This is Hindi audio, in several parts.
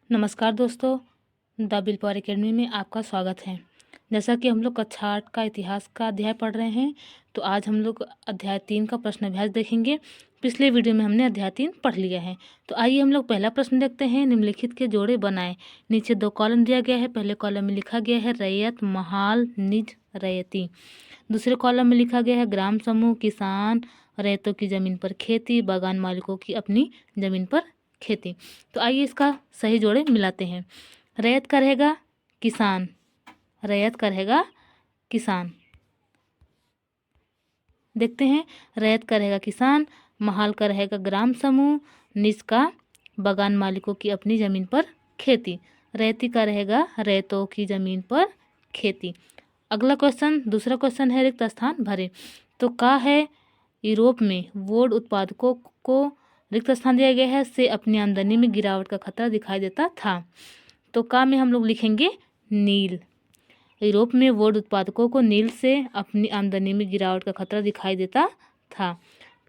नमस्कार दोस्तों, द बिल पावर अकेडमी में आपका स्वागत है। जैसा कि हम लोग कक्षा 8 का इतिहास का अध्याय पढ़ रहे हैं, तो आज हम लोग अध्याय 3 का प्रश्न अभ्यास देखेंगे। पिछले वीडियो में हमने अध्याय 3 पढ़ लिया है। तो आइए हम लोग पहला प्रश्न देखते हैं। निम्नलिखित के जोड़े बनाएं। नीचे 2 कॉलम दिया गया है। पहले कॉलम में लिखा गया है रैयत, महाल, निज, रैयती। दूसरे कॉलम में लिखा गया है ग्राम समूह, किसान, रैयतों की ज़मीन पर खेती, बागान मालिकों की अपनी ज़मीन पर खेती। तो आइए इसका सही जोड़े मिलाते हैं। रैयत का रहेगा किसान, रैयत का रहेगा किसान। देखते हैं, रैयत का रहेगा किसान, महाल का रहेगा ग्राम समूह, निज का बागान मालिकों की अपनी ज़मीन पर खेती, रैयती का रहेगा रैयतों की ज़मीन पर खेती। अगला क्वेश्चन, दूसरा क्वेश्चन है रिक्त स्थान भरे। तो का है यूरोप में वुड उत्पादकों को रिक्त स्थान दिया गया है से अपनी आमदनी में गिरावट का खतरा दिखाई देता था। तो का में हम लोग लिखेंगे नील। यूरोप में वुड उत्पादकों को नील से अपनी आमदनी में गिरावट का खतरा दिखाई देता था।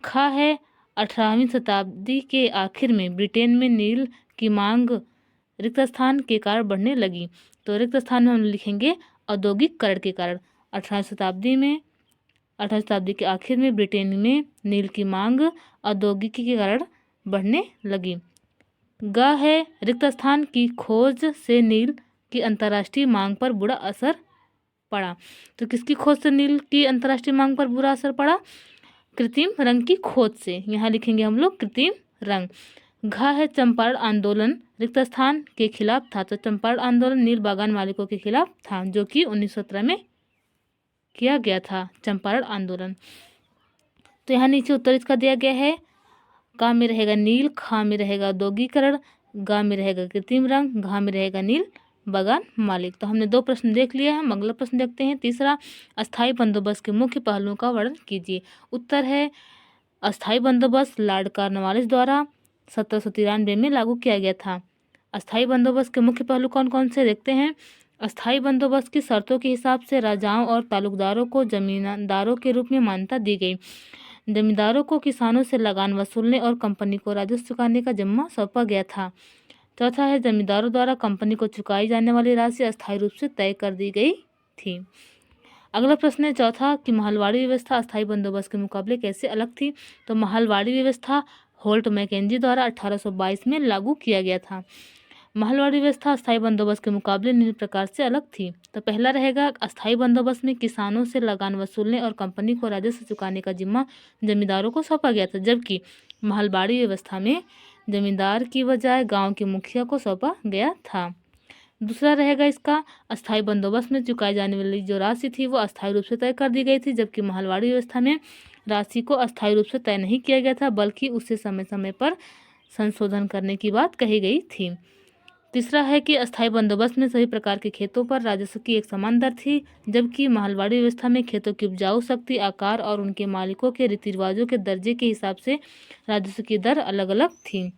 खा है 18वीं शताब्दी के आखिर में ब्रिटेन में नील की मांग रिक्त स्थान के कारण बढ़ने लगी। तो रिक्त स्थान में हम लिखेंगे औद्योगिकरण के कारण। 18वीं शताब्दी के आखिर में ब्रिटेन में नील की मांग औद्योगिकी के कारण बढ़ने लगी। ग है रिक्त स्थान की खोज से नील की अंतर्राष्ट्रीय मांग पर बुरा असर पड़ा। तो किसकी खोज से नील की अंतर्राष्ट्रीय मांग पर बुरा असर पड़ा? कृत्रिम रंग की खोज से। यहाँ लिखेंगे हम लोग कृत्रिम रंग। घ है चंपारण आंदोलन रिक्त स्थान के खिलाफ था। तो चंपारण आंदोलन नील बागान मालिकों के खिलाफ था, जो कि 1917 में किया गया था, चंपारण आंदोलन। तो यहाँ नीचे उत्तर इसका दिया गया है। का में रहेगा नील, खा में रहेगा औद्योगिकरण, गा में रहेगा कृत्रिम रंग, घा में रहेगा नील बागान मालिक। तो हमने 2 प्रश्न देख लिया है। हम अगला प्रश्न देखते हैं। तीसरा, अस्थायी बंदोबस्त के मुख्य पहलुओं का वर्णन कीजिए। उत्तर है अस्थायी बंदोबस्त लॉर्ड कॉर्नवालिस द्वारा 1793 में लागू किया गया था। अस्थायी बंदोबस्त के मुख्य पहलू कौन कौन से देखते हैं। अस्थायी बंदोबस्त की शर्तों के हिसाब से राजाओं और तालुकदारों को जमींदारों के रूप में मान्यता दी गई। जमींदारों को किसानों से लगान वसूलने और कंपनी को राजस्व चुकाने का जिम्मा सौंपा गया था। चौथा है जमींदारों द्वारा कंपनी को चुकाई जाने वाली राशि अस्थायी रूप से तय कर दी गई थी। अगला प्रश्न है चौथा कि महलवाड़ी व्यवस्था अस्थायी बंदोबस्त के मुकाबले कैसे अलग थी। तो महलवाड़ी व्यवस्था होल्ट मैकेंजी द्वारा 1822 में लागू किया गया था। महलवाड़ी व्यवस्था अस्थायी बंदोबस्त के मुकाबले निम्न प्रकार से अलग थी। तो पहला रहेगा अस्थायी बंदोबस्त में किसानों से लगान वसूलने और कंपनी को राजस्व चुकाने का जिम्मा जमींदारों को सौंपा गया था, जबकि महलवाड़ी व्यवस्था में जमींदार की बजाय गांव के मुखिया को सौंपा गया था। दूसरा रहेगा इसका अस्थायी बंदोबस्त में चुकाई जाने वाली जो राशि थी वो अस्थायी रूप से तय कर दी गई थी, जबकि महलवाड़ी व्यवस्था में राशि को अस्थायी रूप से तय नहीं किया गया था, बल्कि उसे समय समय पर संशोधन करने की बात कही गई थी। तीसरा है कि अस्थायी बंदोबस्त में सभी प्रकार के खेतों पर राजस्व की एक समान दर थी, जबकि महलवाड़ी व्यवस्था में खेतों की उपजाऊ शक्ति, आकार और उनके मालिकों के रीति रिवाजों के दर्जे के हिसाब से राजस्व की दर अलग अलग थी।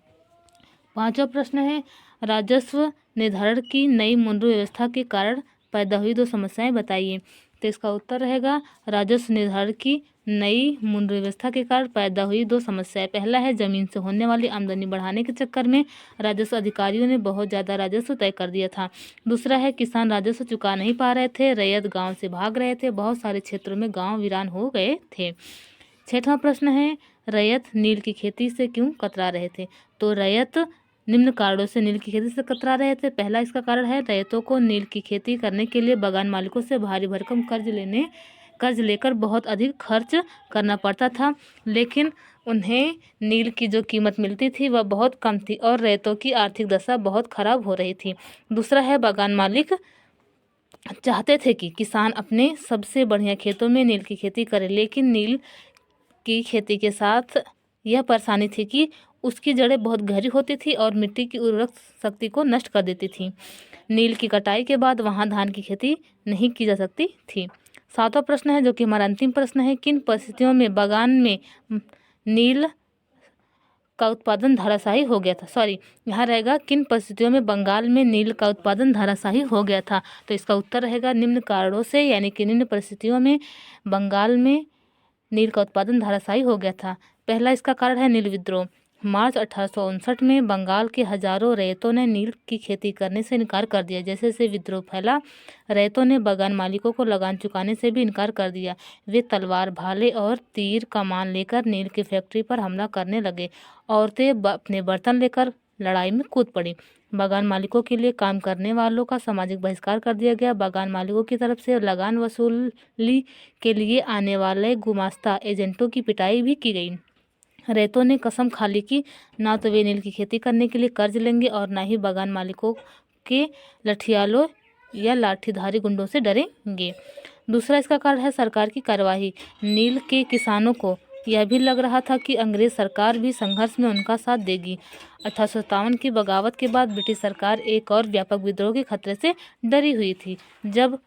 5वां प्रश्न है राजस्व निर्धारण की नई मूल्य व्यवस्था के कारण पैदा हुई 2 समस्याएं बताइए। तो इसका उत्तर रहेगा राजस्व निर्धारण की नई मूल्य व्यवस्था के कारण पैदा हुई 2 समस्याएं। पहला है जमीन से होने वाली आमदनी बढ़ाने के चक्कर में राजस्व अधिकारियों ने बहुत ज़्यादा राजस्व तय कर दिया था। दूसरा है किसान राजस्व चुका नहीं पा रहे थे, रैयत गाँव से भाग रहे थे, बहुत सारे क्षेत्रों में गाँव वीरान हो गए थे। 6वां प्रश्न है रैयत नील की खेती से क्यों कतरा रहे थे। तो रैयत निम्न कारणों से नील की खेती से कतरा रहे थे। पहला इसका कारण है रैयतों को नील की खेती करने के लिए बागान मालिकों से भारी भरकम कर्ज लेकर बहुत अधिक खर्च करना पड़ता था, लेकिन उन्हें नील की जो कीमत मिलती थी वह बहुत कम थी और रैयतों की आर्थिक दशा बहुत खराब हो रही थी। दूसरा है बागान मालिक चाहते थे कि किसान अपने सबसे बढ़िया खेतों में नील की खेती करें, लेकिन नील की खेती के साथ यह परेशानी थी कि उसकी जड़ें बहुत गहरी होती थी और मिट्टी की उर्वरक शक्ति को नष्ट कर देती थी। नील की कटाई के बाद वहां धान की खेती नहीं की जा सकती थी। 7वां प्रश्न है जो कि हमारा अंतिम प्रश्न है, किन परिस्थितियों में बागान में नील का उत्पादन धाराशाही हो गया था। यहाँ रहेगा किन परिस्थितियों में बंगाल में नील का उत्पादन धाराशाही हो गया था। तो इसका उत्तर रहेगा निम्न कारणों से, यानी कि निम्न परिस्थितियों में बंगाल में नील का उत्पादन धाराशाही हो गया था। पहला इसका कारण है नील विद्रोह। मार्च 1859 में बंगाल के हजारों रैयतों ने नील की खेती करने से इनकार कर दिया। जैसे जैसे विद्रोह फैला, रैयतों ने बागान मालिकों को लगान चुकाने से भी इनकार कर दिया। वे तलवार, भाले और तीर कमान लेकर नील की फैक्ट्री पर हमला करने लगे। औरतें अपने बर्तन लेकर लड़ाई में कूद पड़ी। बागान मालिकों के लिए काम करने वालों का सामाजिक बहिष्कार कर दिया गया। बागान मालिकों की तरफ से लगान वसूली के लिए आने वाले गुमास्ता एजेंटों की पिटाई भी की गई। रैयतों ने कसम खा ली कि ना तो वे नील की खेती करने के लिए कर्ज लेंगे और ना ही बागान मालिकों के लठियालों या लाठीधारी गुंडों से डरेंगे। दूसरा इसका कारण है सरकार की कार्यवाही। नील के किसानों को यह भी लग रहा था कि अंग्रेज सरकार भी संघर्ष में उनका साथ देगी। 1857 की बगावत के बाद ब्रिटिश सरकार एक और व्यापक विद्रोह के खतरे से डरी हुई थी। जब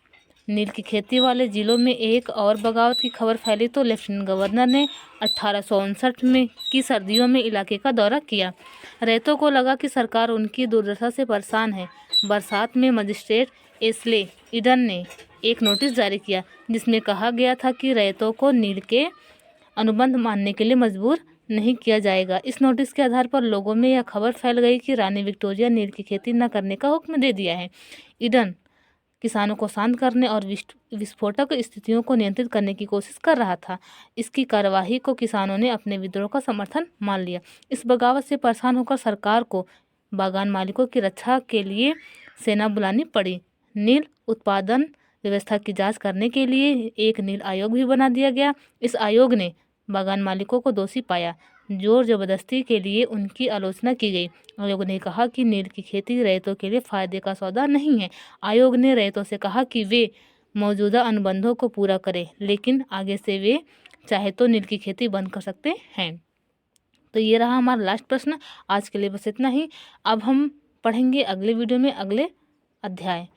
नील की खेती वाले जिलों में एक और बगावत की खबर फैली तो लेफ्टिनेंट गवर्नर ने 1859 में की सर्दियों में इलाके का दौरा किया। रैयतों को लगा कि सरकार उनकी दुर्दशा से परेशान है। बरसात में मजिस्ट्रेट एस्ले ईडन ने एक नोटिस जारी किया जिसमें कहा गया था कि रैयतों को नील के अनुबंध मानने के लिए मजबूर नहीं किया जाएगा। इस नोटिस के आधार पर लोगों में यह खबर फैल गई कि रानी विक्टोरिया नील की खेती न करने का हुक्म दे दिया है। ईडन किसानों को शांत करने और विस्फोटक स्थितियों को नियंत्रित करने की कोशिश कर रहा था। इसकी कार्यवाही को किसानों ने अपने विद्रोह का समर्थन मान लिया। इस बगावत से परेशान होकर सरकार को बागान मालिकों की रक्षा के लिए सेना बुलानी पड़ी। नील उत्पादन व्यवस्था की जांच करने के लिए एक नील आयोग भी बना दिया गया। इस आयोग ने बागान मालिकों को दोषी पाया। जोर जबरदस्ती के लिए उनकी आलोचना की गई। आयोग ने कहा कि नील की खेती रैयतों के लिए फायदे का सौदा नहीं है। आयोग ने रैयतों से कहा कि वे मौजूदा अनुबंधों को पूरा करें, लेकिन आगे से वे चाहे तो नील की खेती बंद कर सकते हैं। तो ये रहा हमारा लास्ट प्रश्न। आज के लिए बस इतना ही। अब हम पढ़ेंगे अगले वीडियो में अगले अध्याय।